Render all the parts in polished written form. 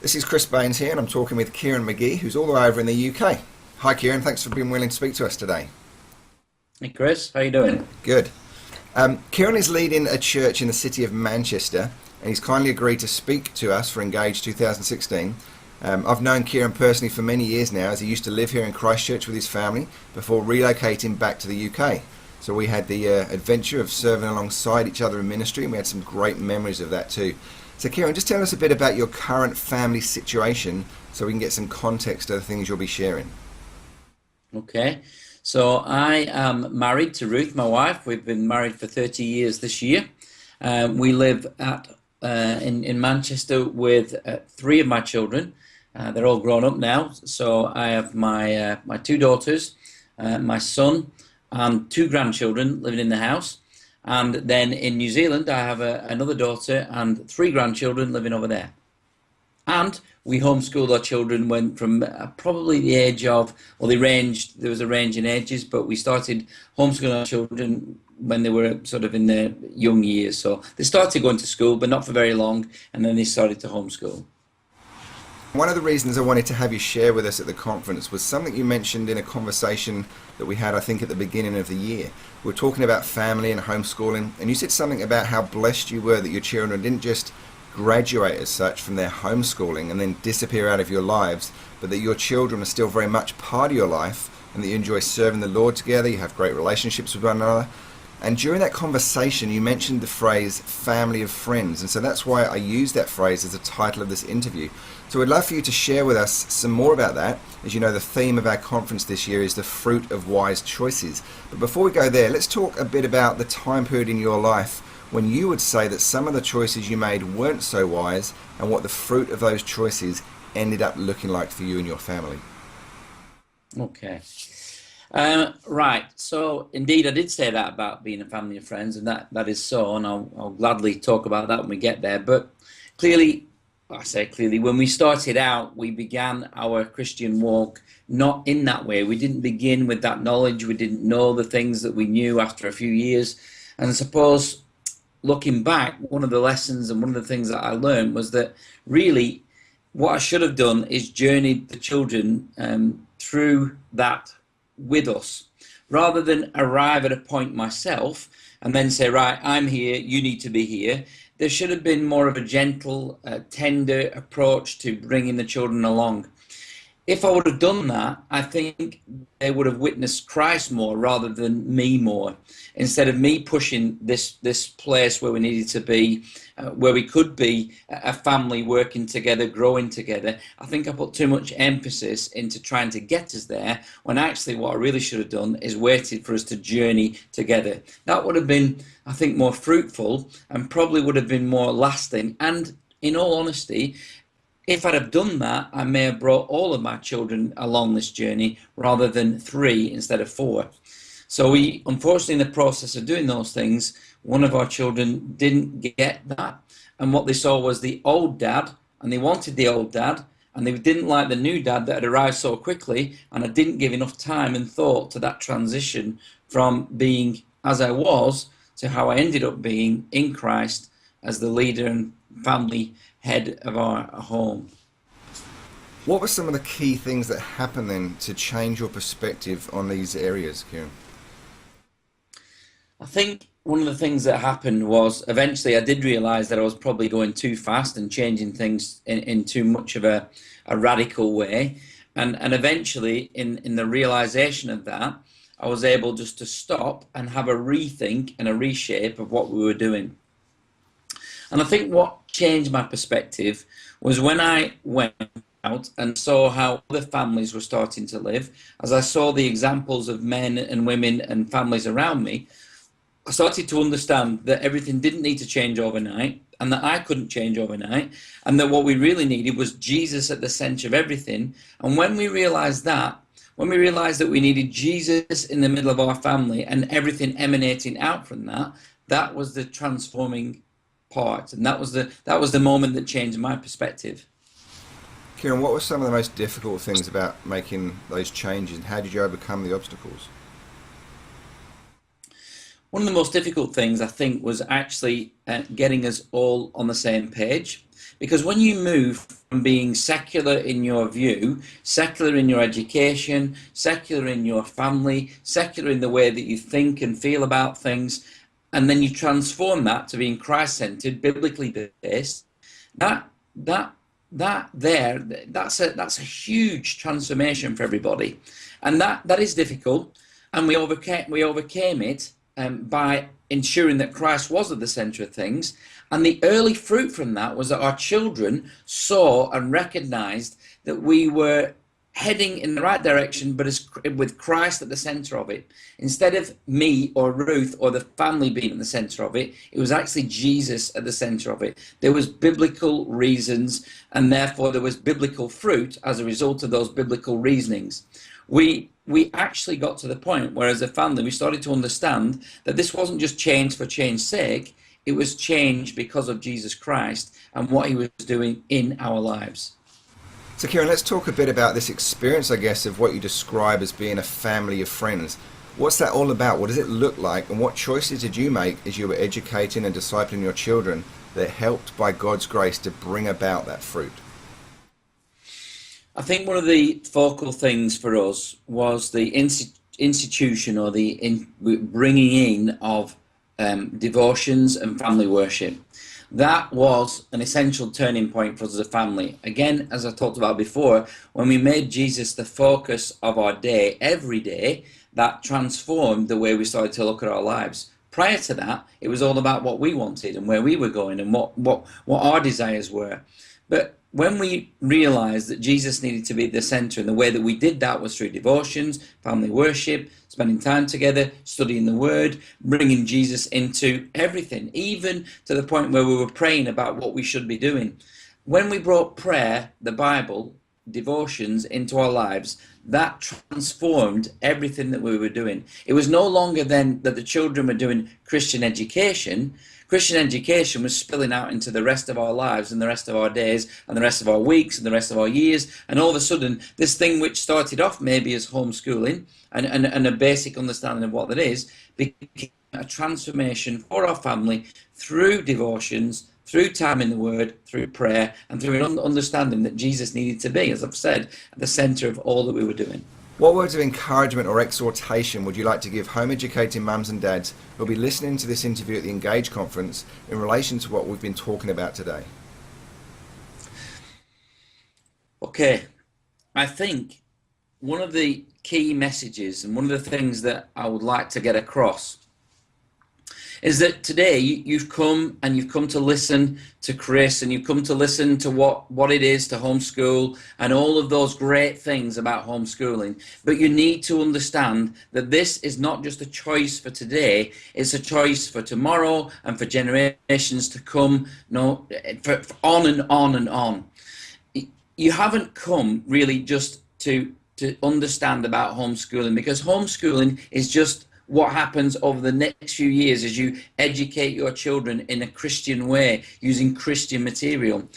This is Chris Baines here, and I'm talking with Kieron McGhie, who's all the way over in the UK. Hi, Kieron. Thanks for being willing to speak to us today. Hey Chris, how you doing? Good. Kieron is leading a church in the city of Manchester, and he's kindly agreed to speak to us for Engage 2016. I've known Kieron personally for many years now, as he used to live here in Christchurch with his family before relocating back to the UK. So we had the adventure of serving alongside each other in ministry, and we had some great memories of that too. So Kieron, just tell us a bit about your current family situation so we can get some context to the things you'll be sharing. Okay, so I am married to Ruth, my wife. We've been married for 30 years this year. We live in Manchester with three of my children. They're all grown up now. So I have my two daughters, my son, and two grandchildren living in the house. And then in New Zealand, I have another daughter and three grandchildren living over there. And we homeschooled our children when from probably the age of, well, there was a range in ages, but we started homeschooling our children when they were sort of in their young years. So they started going to school, but not for very long, and then they started to homeschool. One of the reasons I wanted to have you share with us at the conference was something you mentioned in a conversation that we had, I think, at the beginning of the year. We were talking about family and homeschooling, and you said something about how blessed you were that your children didn't just graduate as such from their homeschooling and then disappear out of your lives, but that your children are still very much part of your life and that you enjoy serving the Lord together, you have great relationships with one another. And during that conversation, you mentioned the phrase family of friends. And so that's why I used that phrase as the title of this interview. So I'd love for you to share with us some more about that. As you know, the theme of our conference this year is the fruit of wise choices. But before we go there, let's talk a bit about the time period in your life when you would say that some of the choices you made weren't so wise and what the fruit of those choices ended up looking like for you and your family. Okay. Right, so indeed I did say that about being a family of friends, and that is so, and I'll gladly talk about that when we get there. But clearly, when we started out, we began our Christian walk not in that way. We didn't begin with that knowledge. We didn't know the things that we knew after a few years. And I suppose, looking back, one of the lessons and one of the things that I learned was that really what I should have done is journeyed the children through that with us, rather than arrive at a point myself and then say, right, I'm here, you need to be here. There should have been more of a gentle, tender approach to bringing the children along. If I would have done that, I think they would have witnessed Christ more rather than me more. Instead of me pushing this place where we needed to be, where we could be a family working together, growing together, I think I put too much emphasis into trying to get us there, when actually what I really should have done is waited for us to journey together. That would have been, I think, more fruitful and probably would have been more lasting. And in all honesty, if I'd have done that, I may have brought all of my children along this journey rather than three instead of four. So we, unfortunately, in the process of doing those things, one of our children didn't get that. And what they saw was the old dad, and they wanted the old dad, and they didn't like the new dad that had arrived so quickly, and I didn't give enough time and thought to that transition from being as I was to how I ended up being in Christ as the leader and family head of our home. What were some of the key things that happened then to change your perspective on these areas, Kieron? I think one of the things that happened was eventually I did realize that I was probably going too fast and changing things in too much of a radical way. And eventually in the realization of that, I was able just to stop and have a rethink and a reshape of what we were doing. And I think what changed my perspective was when I went out and saw how other families were starting to live. As I saw the examples of men and women and families around me, I started to understand that everything didn't need to change overnight, and that I couldn't change overnight, and that what we really needed was Jesus at the center of everything. And when we realized that we needed Jesus in the middle of our family and everything emanating out from that, that was the transforming part, and that was the moment that changed my perspective. Kieron, what were some of the most difficult things about making those changes, and how did you overcome the obstacles? One of the most difficult things, I think, was actually getting us all on the same page, Because when you move from being secular in your view, secular in your education, secular in your family, secular in the way that you think and feel about things, and then you transform that to being Christ-centered, biblically based, that that's a huge transformation for everybody, and that is difficult, and we overcame it by ensuring that Christ was at the center of things. And the early fruit from that was that our children saw and recognized that we were heading in the right direction, but with Christ at the center of it. Instead of me or Ruth or the family being at the center of it, it was actually Jesus at the center of it. There was biblical reasons, and therefore there was biblical fruit as a result of those biblical reasonings. We actually got to the point where, as a family, we started to understand that this wasn't just change for change's sake. It was change because of Jesus Christ and what he was doing in our lives. So Kieron, let's talk a bit about this experience, I guess, of what you describe as being a family of friends. What's that all about? What does it look like? And what choices did you make as you were educating and discipling your children that helped, by God's grace, to bring about that fruit? I think one of the focal things for us was the institution, or the bringing in of devotions and family worship. That was an essential turning point for us as a family. Again, as I talked about before, when we made Jesus the focus of our day, every day, that transformed the way we started to look at our lives. Prior to that, it was all about what we wanted and where we were going and what our desires were. But when we realized that Jesus needed to be at the center, and the way that we did that was through devotions, family worship, spending time together, studying the word, bringing Jesus into everything, even to the point where we were praying about what we should be doing. When we brought prayer, the Bible, devotions into our lives, that transformed everything that we were doing. It was no longer then that the children were doing Christian education. Christian education was spilling out into the rest of our lives and the rest of our days and the rest of our weeks and the rest of our years. And all of a sudden, this thing which started off maybe as homeschooling and a basic understanding of what that is, became a transformation for our family through devotions, through time in the Word, through prayer, and through an understanding that Jesus needed to be, as I've said, at the center of all that we were doing. What words of encouragement or exhortation would you like to give home educating mums and dads who'll be listening to this interview at the Engage conference in relation to what we've been talking about today? Okay, I think one of the key messages and one of the things that I would like to get across is that today you've come to listen to Chris, and you've come to listen to what it is to homeschool and all of those great things about homeschooling. But you need to understand that this is not just a choice for today, it's a choice for tomorrow and for generations to come, no, for on and on and on. You haven't come really just to understand about homeschooling, because homeschooling is just what happens over the next few years as you educate your children in a Christian way, using Christian material.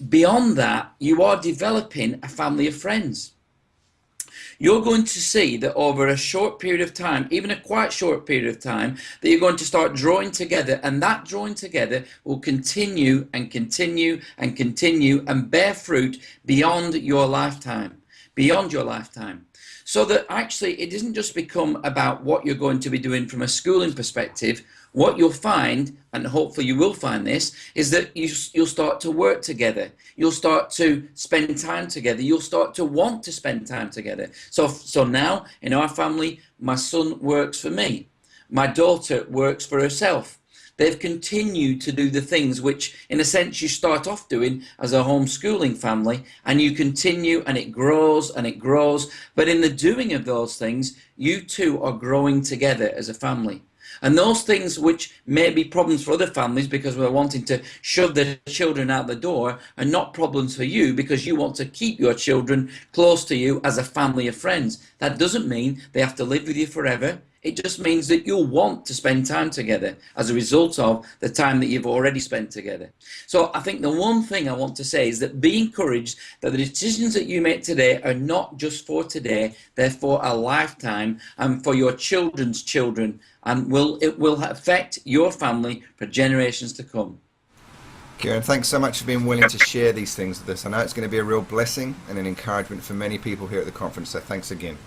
Beyond that, you are developing a family of friends. You're going to see that over a short period of time, even a quite short period of time, that you're going to start drawing together, and that drawing together will continue and continue and continue and bear fruit beyond your lifetime, So that actually it doesn't just become about what you're going to be doing from a schooling perspective. What you'll find, and hopefully you will find this, is that you'll start to work together. You'll start to spend time together. You'll start to want to spend time together. So now in our family, my son works for me. My daughter works for herself. They've continued to do the things which, in a sense, you start off doing as a homeschooling family, and you continue, and it grows and it grows. But in the doing of those things, you two are growing together as a family. And those things which may be problems for other families because we're wanting to shove their children out the door are not problems for you, because you want to keep your children close to you as a family of friends. That doesn't mean they have to live with you forever. It just means that you'll want to spend time together as a result of the time that you've already spent together. So I think the one thing I want to say is that be encouraged that the decisions that you make today are not just for today, they're for a lifetime and for your children's children, and it will affect your family for generations to come. Kieron, thanks so much for being willing to share these things with us. I know it's going to be a real blessing and an encouragement for many people here at the conference, so thanks again.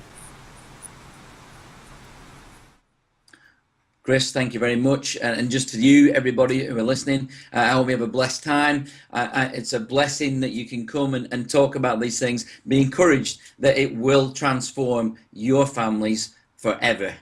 Chris, thank you very much. And just to you, everybody who are listening, I hope you have a blessed time. It's a blessing that you can come and talk about these things. Be encouraged that it will transform your families forever.